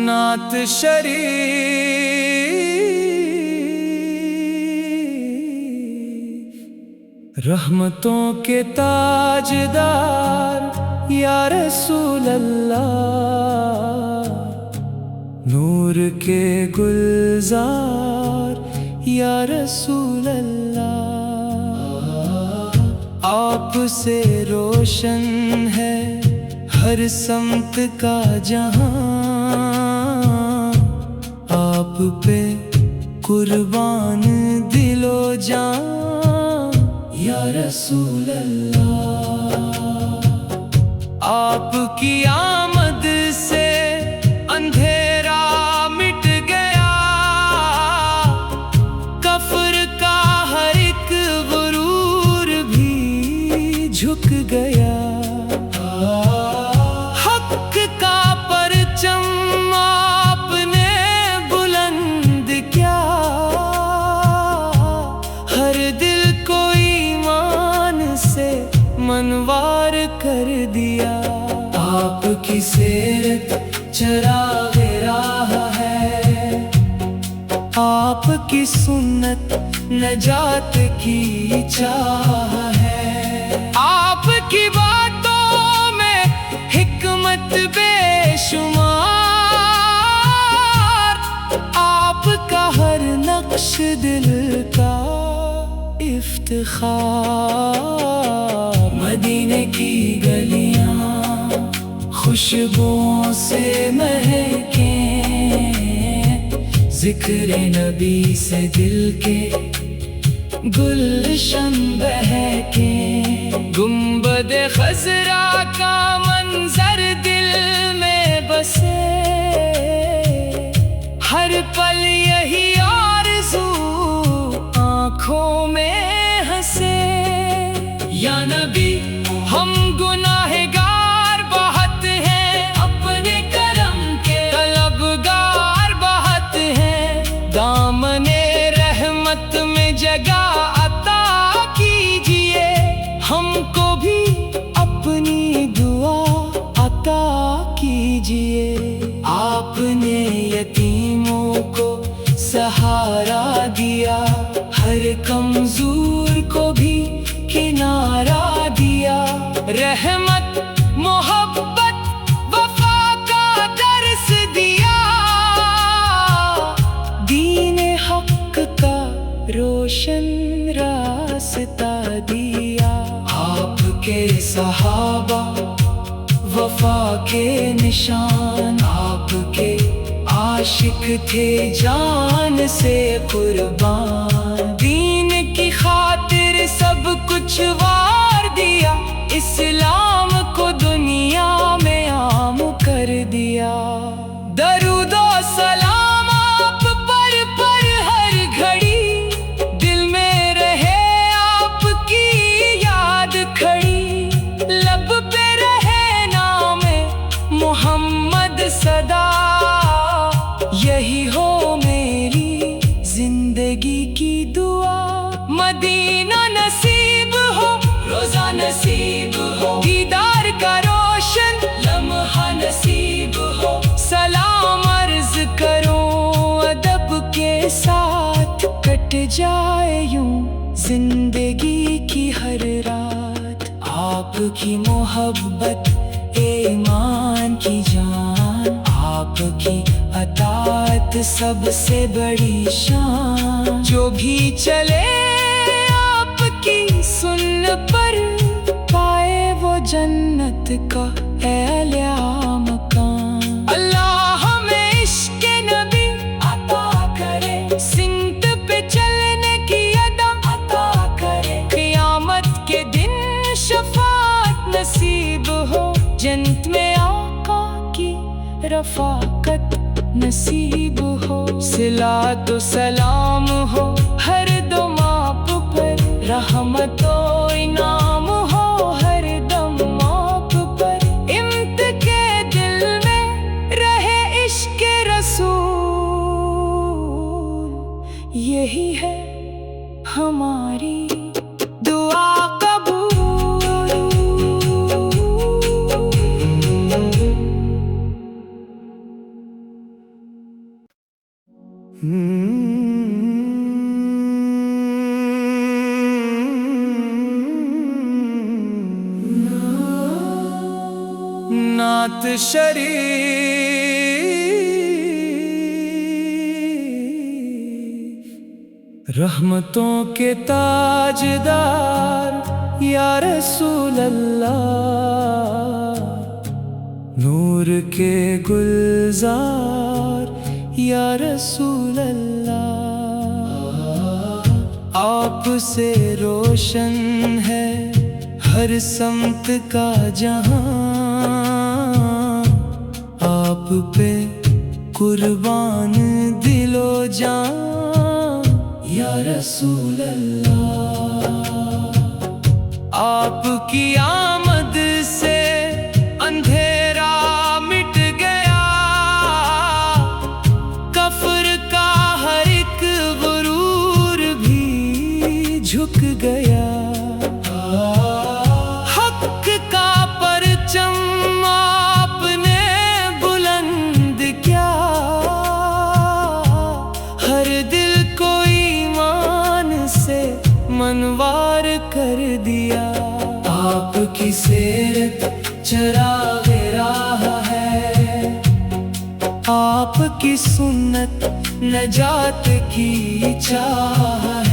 نعت شریف رحمتوں کے تاجدار یا رسول اللہ، نور کے گلزار یا رسول اللہ، آپ سے روشن ہے ہر سمت کا جہاں، آپ پہ قربان دل و جان یا رسول اللہ، آپ کی آمد سے اندھیرا مٹ گیا، کفر کا ہر ایک غرور بھی جھک گیا، حق کا پرچم آپ نے بلند کیا، ہر دل کو ایمان سے منوار کر دیا، آپ کی سیرت چراغ راہ ہے، آپ کی سنت نجات کی چاہ ہے، آپ کی باتوں میں حکمت بے شمار، آپ کا ہر نقش دل کا افتخار، مدینے کی گلیاں خوشبوؤں سے مہکیں، ذکر نبی سے دل کے گلشن بہکیں، گنبد خضرا کا منظر دل میں بسے، ہر پل یہی آرزو آنکھوں میں ہنسے، یا نبی ہم گناہگار بہت ہیں، اپنے کرم کے طلبگار بہت ہیں، دامن رحمت میں جگہ عطا کیجئے، ہم کو بھی اپنی دعا عطا کیجئے، آپ نے یتیموں کو سہارا دیا، ہر کمزور کو بھی کنارہ دیا، رحمت محبت وفا کا درس دیا، دین حق کا روشن راستہ دیا، آپ کے صحابہ وفا کے نشان، آپ کے عاشق تھے جان سے قربان، دین کی خاطر سب کچھ وار دیا، اسلام کو دنیا میں عام کر دیا، درود و سلام آپ پر ہر گھڑی، دل میں رہے آپ کی یاد کھڑی، لب پہ رہے نام محمد صدا، یہی ہو میری زندگی کی دعا، مدینہ نصیب ہو، روزہ نصیب ہو، دیدار کا روشن لمحہ نصیب ہو، سلام عرض کروں ادب کے ساتھ، کٹ جائے یوں زندگی کی ہر رات، آپ کی محبت ایمان کی جان، آپ کی اطاعت سب سے بڑی شان، جو بھی چلے آپ کی سن پر پائے وہ جنت کا اعلیٰ مقام، اللہ ہمیں عشق نبی عطا کرے، سمت پہ چلنے کی ادا عطا کرے، قیامت کے دن شفاعت نصیب ہو، جنت میں آقا کی رفاقت نصیب ہو، صلاۃ و سلام ہو ہر دم آپ پر، رحمت و انعام ہو ہر دم آپ پر، امت کے دل میں رہے عشق رسول، یہی ہے ہماری دعا قبول۔ نعت شریف رحمتوں کے تاجدار یا رسول اللہ، نور کے گلزار یا رسول اللہ، آپ سے روشن ہے ہر سمت کا جہاں، آپ پہ قربان دل و جان یا رسول اللہ۔ آپ کی آمد سے اندھیرا مٹ گیا، کفر کا ہر ایک غرور بھی جھک گیا، حق کا پرچم آپ نے بلند کیا، ہر دل کو ایمان سے منوار کر دیا۔ آپ کی سیرت چراغ راہ ہے، آپ کی سنت نجات کی چاہ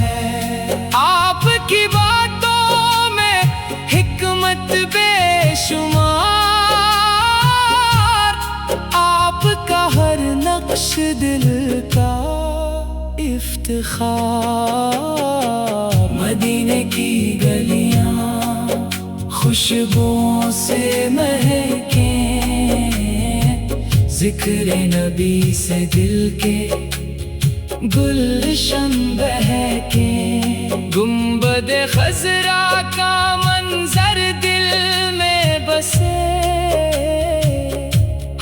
ہے، آپ کی باتوں میں حکمت بے شمار، آپ کا ہر نقش دل کا افتخار۔ مدینے کی گلیاں خوشبوؤں سے مہکیں، ذکر نبی سے دل کے گلشن بہکیں، گنبد خضرا کا منظر دل میں بسے،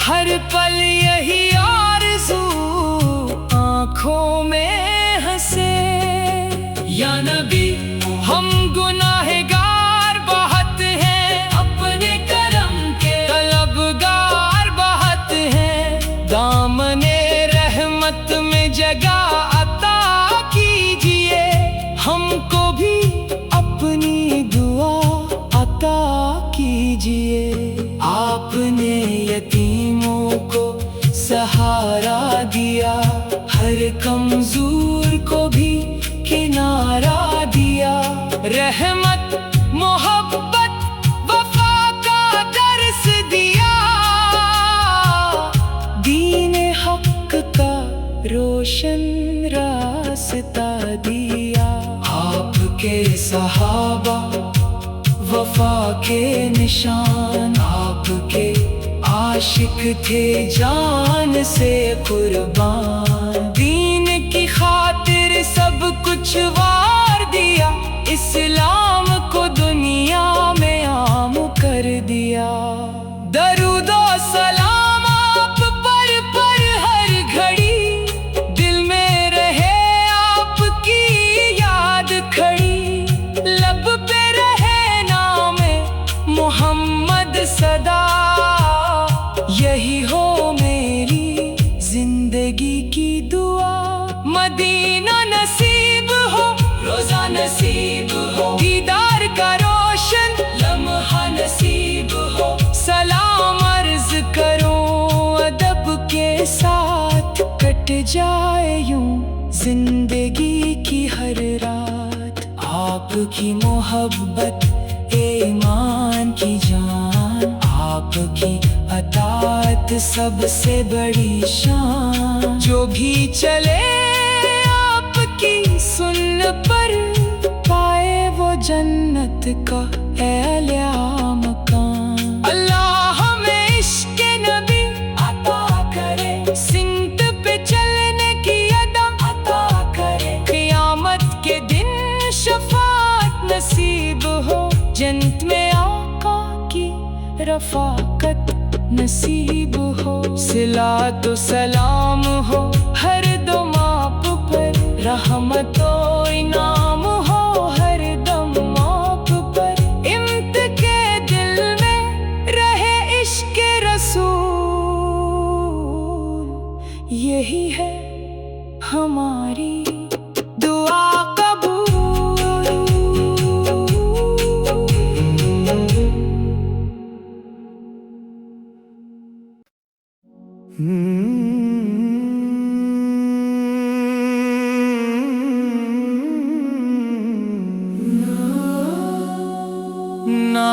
ہر پل یہی آرزو آنکھوں میں ہنسے۔ یا نبی ہم گناہگار بہت ہیں، اپنے کرم کے طلبگار بہت ہیں، دامن رحمت میں جگہ عطا کیجئے، ہم کو بھی اپنی دعا عطا کیجئے۔ آپ نے یتیموں کو سہارا دیا، ہر کمزور کو بھی کنارہ دیا، رحمت محبت وفا کا درس دیا، دین حق کا روشن راستہ دیا۔ آپ کے صحابہ وفا کے نشان، آپ کے عاشق تھے جان سے قربان، دین کی خاطر سب کچھ وار دیا، اسلام کو دنیا میں عام کر دیا۔ درود و سلام آپ پر ہر گھڑی، دل میں رہے آپ کی یاد کھڑی، لب پہ رہے نام محمد صدا، یہی ہو میری زندگی کی دعا۔ مدینہ نصیب ہو، روزہ نصیب ہو، دیدار کا روشن لمحہ نصیب ہو، سلام عرض کروں ادب کے ساتھ، کٹ جائے یوں زندگی کی ہر رات، آپ کی محبت ایمان کی جان، آپ کی اطاعت سب سے بڑی شان، جو بھی چلے آپ کی سن پر پائے وہ جنت کا اعلیٰ مقام۔ اللہ ہمیں عشق نبی عطا کرے، سمت پہ چلنے کی ادا عطا کرے، قیامت کے دن شفاعت نصیب ہو، جنت میں آقا کی رفاقت نصیب ہو، صلات و سلام ہو ہر دم آپ پر، رحمت و انعام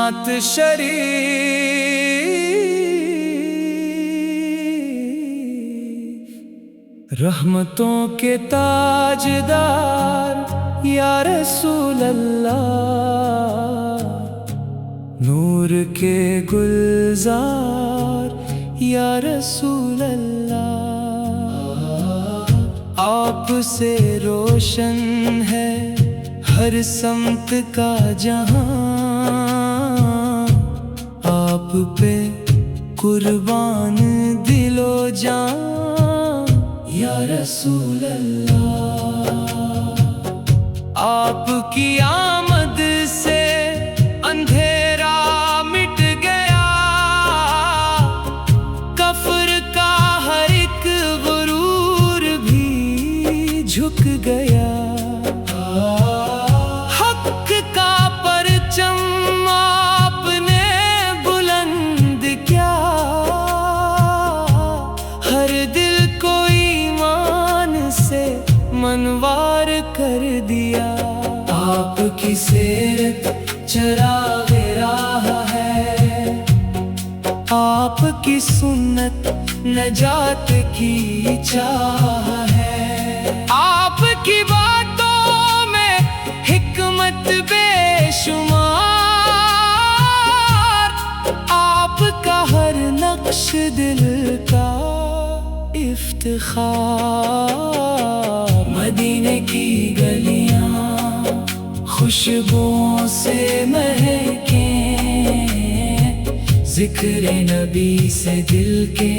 نعت شریف، رحمتوں کے تاجدار یا رسول اللہ، نور کے گلزار یا رسول اللہ، آپ سے روشن ہے ہر سمت کا جہاں، آپ پہ قربان دل و جان یا رسول اللہ، آپ کی آمد سے اندھیرا مٹ گیا، کفر کا ہر ایک غرور بھی جھک گیا، حق کا پرچم آپ نے بلند کیا، ہر دل کو ایمان سے منوار کر دیا، آپ کی سیرت چراغ راہ ہے، آپ کی سنت نجات کی چاہ ہے، آپ کی باتوں میں حکمت بے شمار، آپ کا ہر نقش دل کا افتخار، مدینے کی گلیاں خوشبوؤں سے مہکیں، ذکر نبی سے دل کے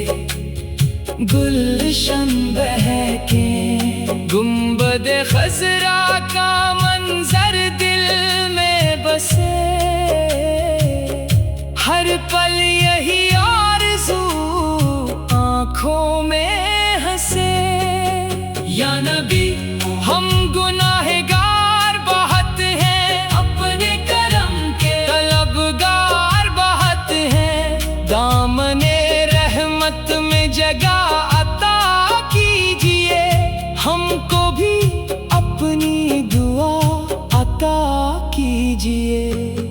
گلشن بہکیں، گنبد خضرا کا منظر دل میں بسے، ہر پل یہی آرزو آنکھوں میں ہنسے، یا نبی ہم گناہگار بہت ہیں، اپنے کرم کے طلبگار بہت ہیں، دامن رحمت میں جگہ عطا کیجئے، ہم کو بھی اپنی دعا عطا کیجئے،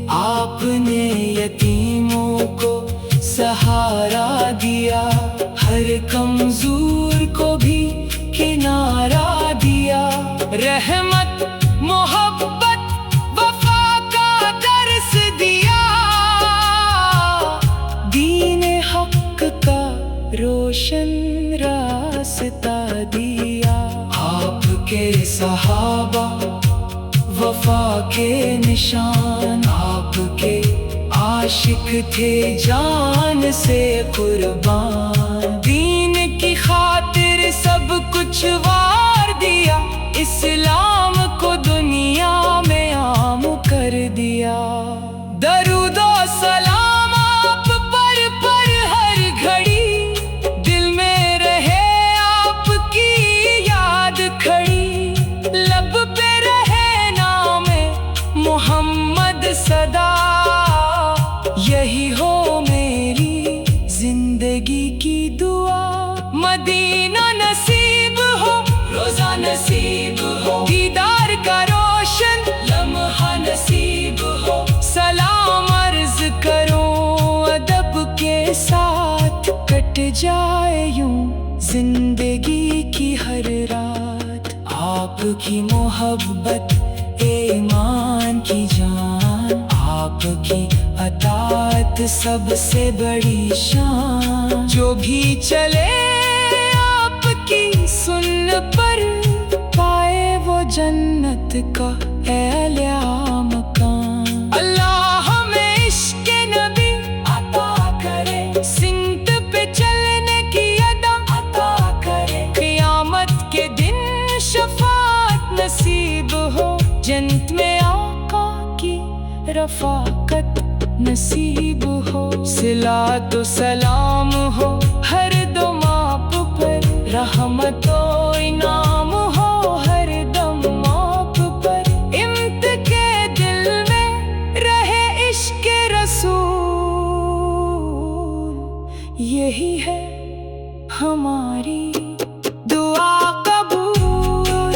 آپ نے یتیموں کو سہارا دیا، ہر کمزور کو بھی کنارہ دیا، رحمت محبت وفا کا درس دیا، دین حق کا روشن راستہ دیا، آپ کے صحابہ وفا کے نشان، آپ کے عاشق تھے جان سے قربان، دین کی خاطر سب کچھ وار دیا، اسلام کو دنیا میں عام کر دیا، درود و سلام آپ پر ہر گھڑی، دل میں رہے آپ کی یاد کھڑی، لب پہ رہے نام محمد صدا، یہی ہو میری زندگی کی دعا، مدینہ نصیب ہو، روزہ نصیب ہو، دیدار کا روشن لمحہ نصیب ہو، سلام عرض کرو ادب کے ساتھ، کٹ جائے یوں زندگی کی ہر رات، آپ کی محبت ایمان کی جان، آپ کی اطاعت سب سے بڑی شان، جو بھی چلے آپ کی سن پر پائے وہ جنت کا اعلیٰ مقام، اللہ ہمیں عشق نبی عطا کرے، سمت پہ چلنے کی ادا عطا کرے، قیامت کے دن شفاعت نصیب ہو، جنت میں آقا کی رفاقت نصیب ہو، صلات و سلام ہو ہر دم آپ پر، رحمت و انعام ہو ہر دم آپ پر، امت کے دل میں رہے عشق رسول، یہی ہے ہماری دعا قبول۔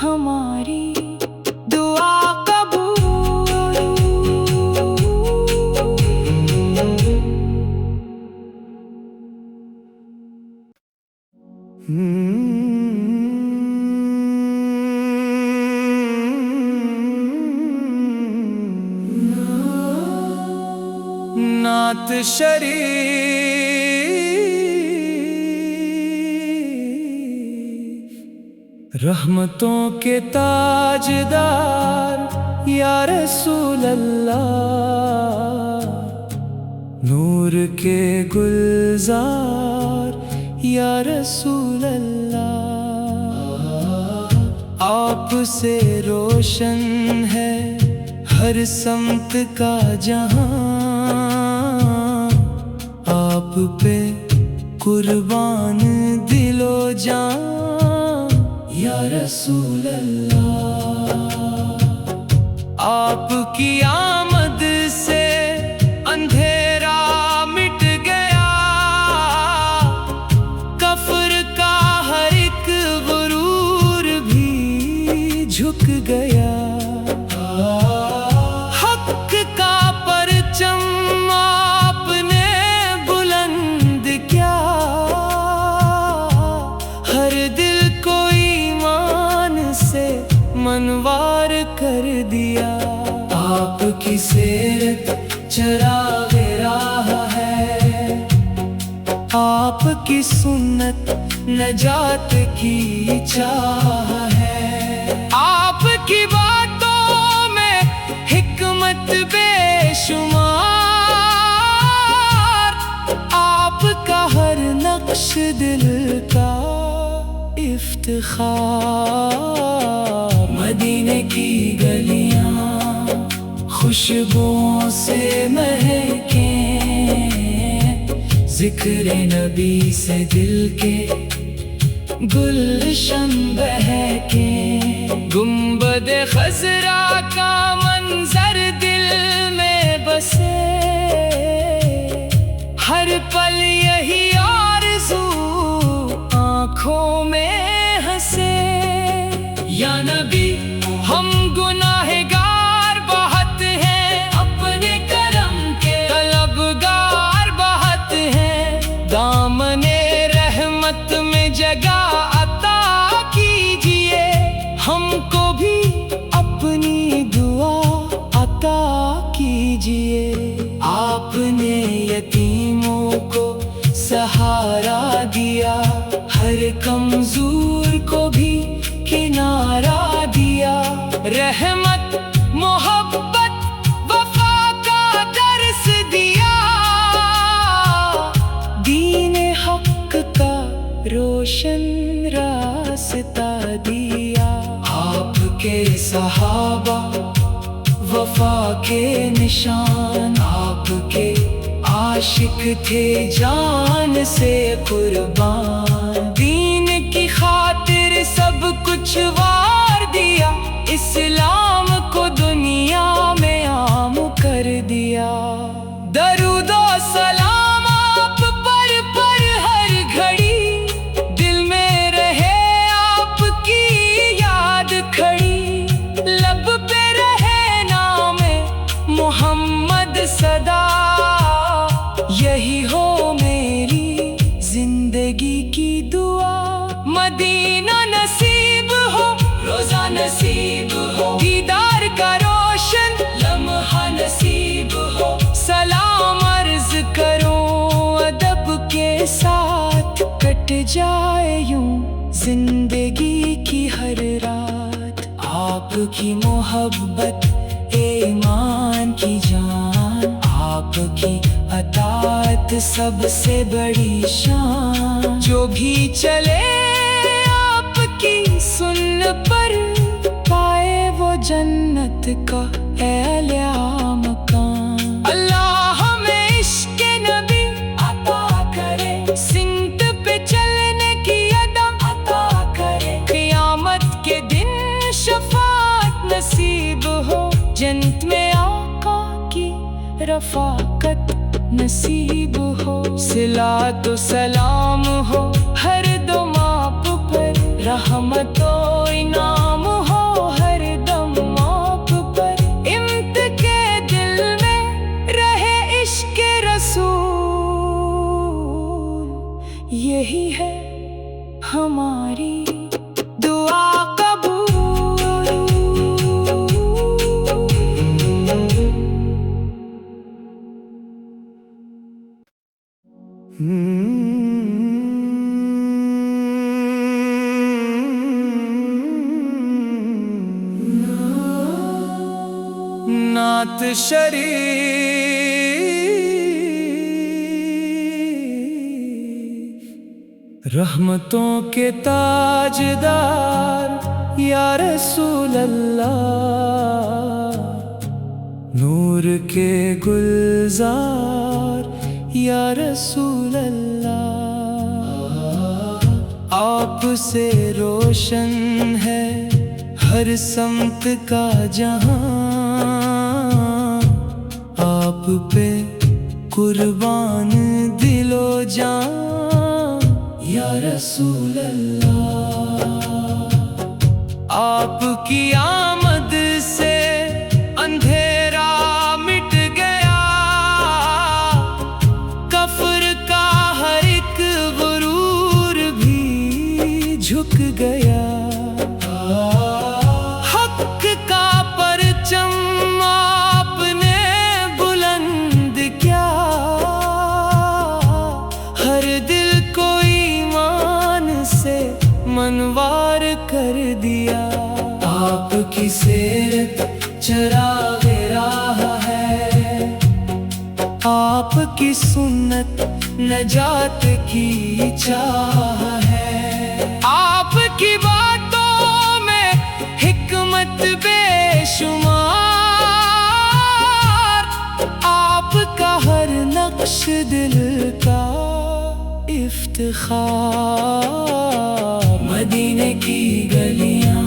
ہماری دعا قبول۔ نعت شریف رحمتوں کے تاجدار یا رسول اللہ، نور کے گلزار یا رسول اللہ، آپ سے روشن ہے ہر سمت کا جہاں، آپ پہ قربان دل و جان یا رسول اللہ۔ آپ کی آمد سے اندھیرا مٹ گیا، کفر کا ہر ایک غرور بھی جھک گیا، حق کا پرچم آپ نے بلند کیا، ہر دل کو ایمان سے منوار کر دیا۔ آپ کی سیرت چراغ راہ ہے، آپ کی سنت نجات کی چاہ ہے، آپ کی باتوں میں حکمت بے شمار، آپ کا ہر نقش دل کا افتخار۔ مدینے کی گلیاں خوشبوؤں سے مہکیں، ذکر نبی سے دل کے گلشن بہکیں، گنبد خضرا کا منظر دل میں بسے، ہر پل یہی آرزو آنکھوں میں ہنسے۔ یا نبی ہم گناہگار بہت ہیں، اپنے کرم کے طلبگار بہت ہیں، دامن رحمت میں جگہ عطا کیجئے، ہم کو بھی اپنی دعا عطا کیجئے۔ آپ نے یتیموں کو سہارا دیا، ہر کمزور کو بھی کنارہ دیا، رحمت محبت وفا کا درس دیا، دین حق کا روشن راستہ دیا۔ آپ کے صحابہ وفا کے نشان، آپ کے عاشق تھے جان سے قربان، دین کی خاطر سب کچھ وار دیا، اسلام کو دنیا میں عام کر دیا۔ درود و سلام آپ پر ہر گھڑی، دل میں رہے آپ کی یاد کھڑی، لب پہ رہے نام محمد صدا، یہی ہو میری زندگی کی دعا۔ مدینہ نصیب ہو، روزہ نصیب ہو، دیدار کا روشن لمحہ نصیب ہو، سلام عرض کرو ادب کے ساتھ، کٹ جائے یوں زندگی کی ہر رات۔ آپ کی محبت ایمان کی جان، آپ کی اطاعت سب سے بڑی شان، جو بھی چلے آپ کی سن پر پائے وہ جنت کا اعلیٰ مقام۔ اللہ ہمیں عشق نبی عطا کرے، سمت پہ چلنے کی ادا عطا کرے، قیامت کے دن شفاعت نصیب ہو، جنت میں آقا کی رفاقت نصیب ہو، صلاۃ و سلام ہو ہر دو ماپ پر، رحمت و انعام ہماری دعا قبول. نعت شریف رحمتوں کے تاجدار یا رسول اللہ، نور کے گلزار یا رسول اللہ. آپ سے روشن ہے ہر سمت کا جہاں، آپ پہ قربان دل و جان یا رسول اللہ. آپ کی آمد سے اندھیرا مٹ گیا، کفر کا ہر ایک غرور بھی جھک گیا. حق کا پرچم آپ نے بلند کیا، ہر دل کو ایمان سے منوار کر دیا. آپ کی سیرت چراغ راہ ہے، آپ کی سنت نجات کی چاہ ہے. آپ کی باتوں میں حکمت بے شمار، آپ کا ہر نقش دل کا افتخار. مدینے کی گلیاں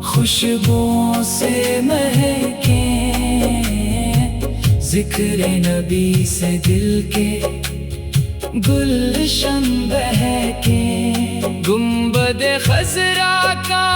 خوشبوؤں سے مہکیں، ذکر نبی سے دل کے گلشن بہکیں. گنبد خضرا کا